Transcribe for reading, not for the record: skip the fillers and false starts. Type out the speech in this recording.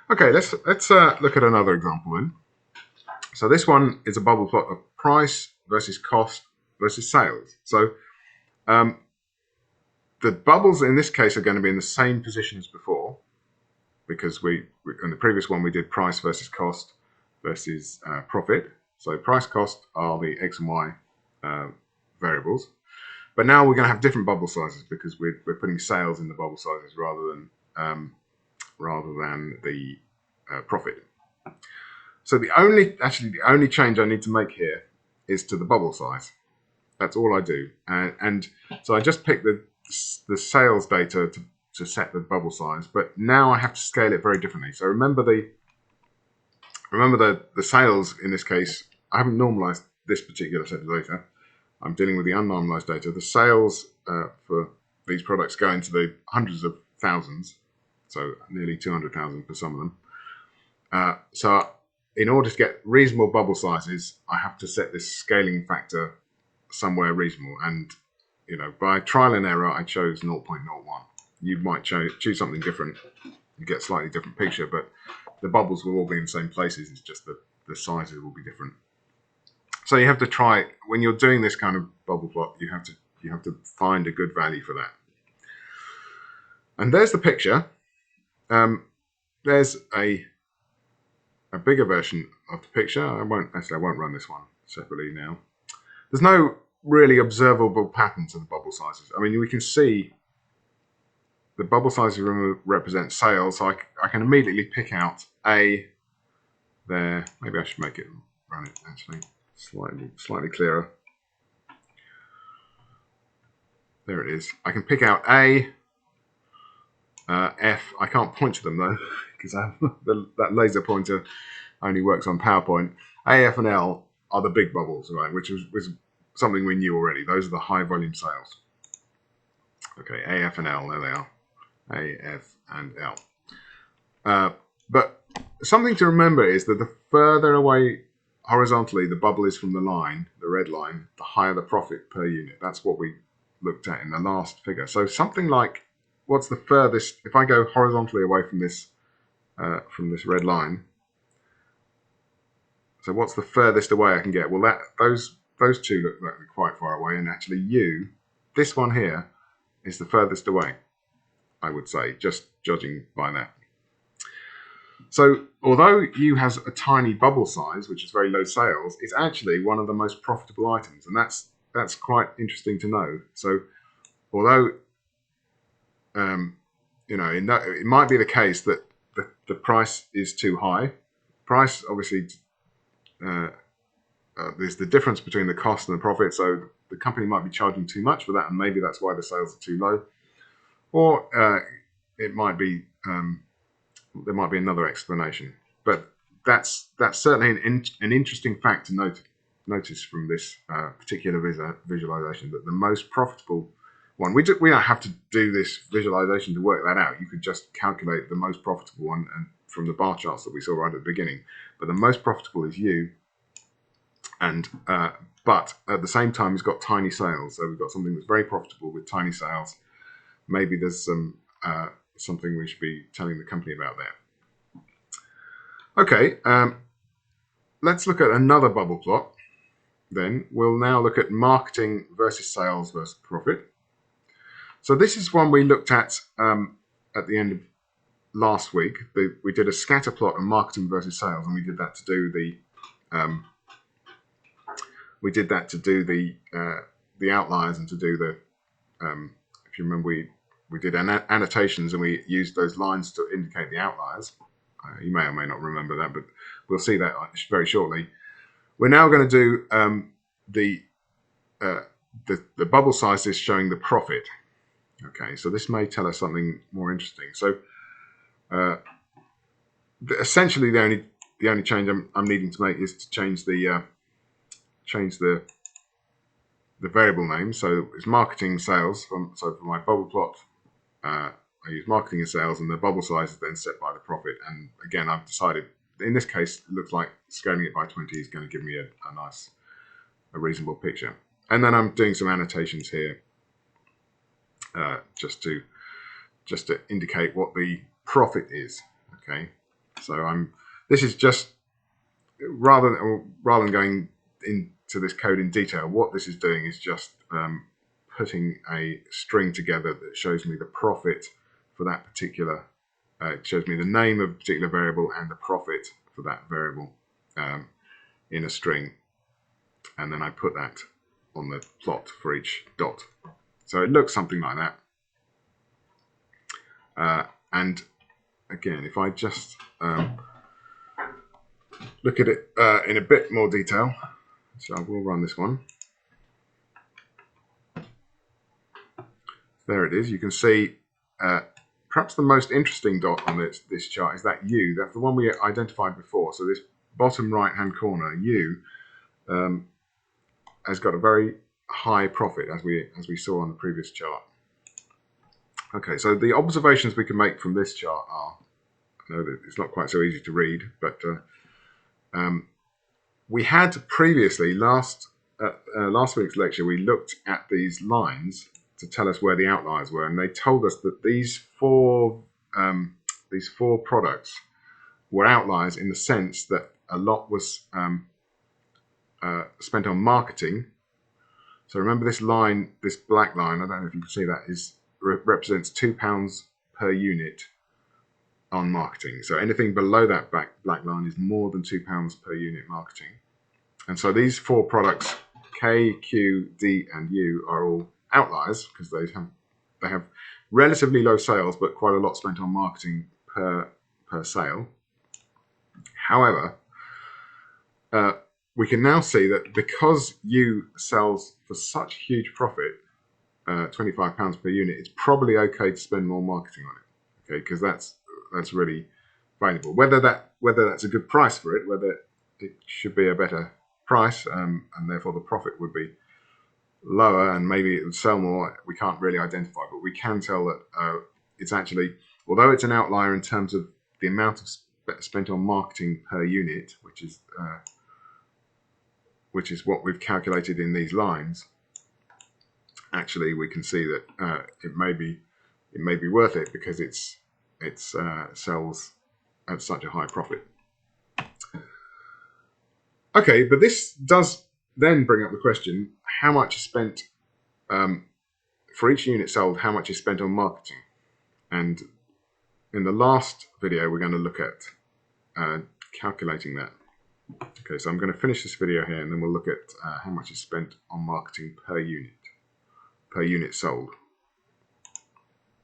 Okay, let's look at another example then. So this one is a bubble plot of price versus cost versus sales. So um, the bubbles in this case are going to be in the same position as before, because we in the previous one we did price versus cost versus profit. So price cost are the X and Y variables. But now we're going to have different bubble sizes because we're putting sales in the bubble sizes rather than the profit. So the only change I need to make here is to the bubble size. That's all I do, and so I just pick the sales data to set the bubble size. But now I have to scale it very differently. So remember the sales in this case. I haven't normalized this particular set of data. I'm dealing with the unnormalized data. The sales for these products go into the hundreds of thousands, so nearly 200,000 for some of them. So in order to get reasonable bubble sizes, I have to set this scaling factor somewhere reasonable. And by trial and error, I chose 0.01. You might choose something different. You get a slightly different picture, but the bubbles will all be in the same places. It's just that the sizes will be different. So you have to try, when you're doing this kind of bubble plot, you have to find a good value for that. And there's the picture. There's a bigger version of the picture. I won't run this one separately now. There's no really observable pattern to the bubble sizes. I mean, we can see the bubble sizes represent sales, so I can immediately pick out A there. Maybe I should run it actually slightly clearer. There it is. I can pick out A, F. I can't point to them though because that laser pointer only works on PowerPoint. A, F, and L are the big bubbles, right? Which was something we knew already. Those are the high volume sales. Okay, A, F, and L. There they are. A, F, and L. But something to remember is that the further away horizontally the bubble is from the line, the red line, the higher the profit per unit. That's what we looked at in the last figure. So something like, what's the furthest? If I go horizontally away from this red line, so what's the furthest away I can get? Well, those two look quite far away, and actually this one here, is the furthest away, I would say, just judging by that. So although U has a tiny bubble size, which is very low sales, it's actually one of the most profitable items, and that's quite interesting to know. So although it might be the case that the price is too high, price obviously there's the difference between the cost and the profit. So the company might be charging too much for that, and maybe that's why the sales are too low, or it might be there might be another explanation. But that's certainly an interesting fact to notice from this particular visualization, that the most profitable one, we don't have to do this visualization to work that out. You could just calculate the most profitable one and from the bar charts that we saw right at the beginning. But the most profitable is U, and but at the same time, it's got tiny sales. So we've got something that's very profitable with tiny sales. Maybe there's something we should be telling the company about there. Okay, let's look at another bubble plot. Then we'll now look at marketing versus sales versus profit. So this is one we looked at the end of last week. We did a scatter plot of marketing versus sales, and we did that to do the outliers and to do the if you remember, we did annotations and we used those lines to indicate the outliers. You may or may not remember that, but we'll see that very shortly. We're now going to do the bubble sizes showing the profit. Okay, so this may tell us something more interesting. So essentially, the only change I'm needing to make is to change the variable name. So it's marketing sales. So for my bubble plot, I use marketing and sales, and the bubble size is then set by the profit. And again, I've decided in this case, it looks like scaling it by 20 is going to give me a reasonable picture. And then I'm doing some annotations here, just to indicate what the profit is. Okay, So this is just rather than going into this code in detail, what this is doing is just putting a string together that shows me the profit for that particular. It shows me the name of a particular variable and the profit for that variable in a string, and then I put that on the plot for each dot. So it looks something like that. And again, if I just look at it in a bit more detail, so I will run this one. There it is. You can see perhaps the most interesting dot on this chart is that U. That's the one we identified before. So this bottom right-hand corner, U, has got a very high profit, as we saw on the previous chart. Okay, so the observations we can make from this chart are, I know that it's not quite so easy to read, but we had previously, last week's lecture, we looked at these lines to tell us where the outliers were, and they told us that these four products were outliers in the sense that a lot was spent on marketing. So remember this line, this black line, I don't know if you can see that, represents £2 per unit on marketing. So anything below that black line is more than £2 per unit marketing. And so these four products, K, Q, D, and U, are all outliers because they have relatively low sales, but quite a lot spent on marketing per sale. However, we can now see that because U sells for such huge profit, £25 per unit, it's probably okay to spend more marketing on it. Okay, because that's really valuable. Whether that's a good price for it, whether it should be a better price, and therefore the profit would be lower and maybe it would sell more, we can't really identify, but we can tell that it's actually, although it's an outlier in terms of the amount of spent on marketing per unit, which is what we've calculated in these lines, actually we can see that it may be worth it because it sells at such a high profit. Okay, but this does then bring up the question: how much is spent for each unit sold? How much is spent on marketing? And in the last video, we're going to look at calculating that. Okay, so I'm going to finish this video here, and then we'll look at how much is spent on marketing per unit sold.